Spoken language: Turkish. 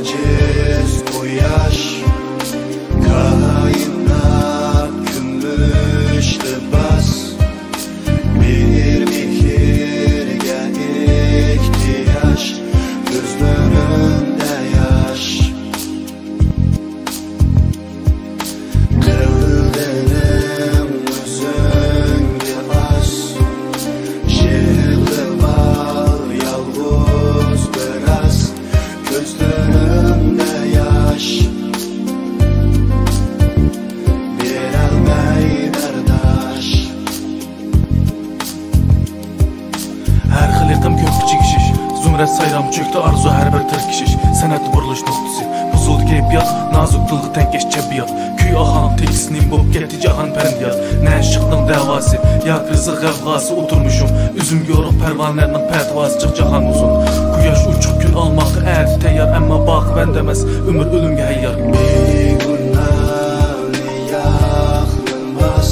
aciz bu yaş. Kainat gümüş libas, bir mihirge ihtiyaç, gözlerimde yaş. Kıldırım özünge az, şehirli var yalnız biraz, gözlerimde yaş. Her xiliqim köp kiçik Zümrət sayram çöktü arzu her bir tır kişiş. Sənət buruluş noktası buzuldu keyfiyat, nazuk dılğı tənkeş cəbiyat. Küy axan tilkisinin bop getdi cahan pərindiyat. Nə şıqdın davası ya qızı qəvqası, oturmuşum üzüm yoruq pərvanlərinin pətvası, çıx cahan uzun. Kuyaş uçuq gün almaq ərdi təyyar, əmma bax bəndəməz ömür ölümge həyyar. Bir günah yaxlınmaz,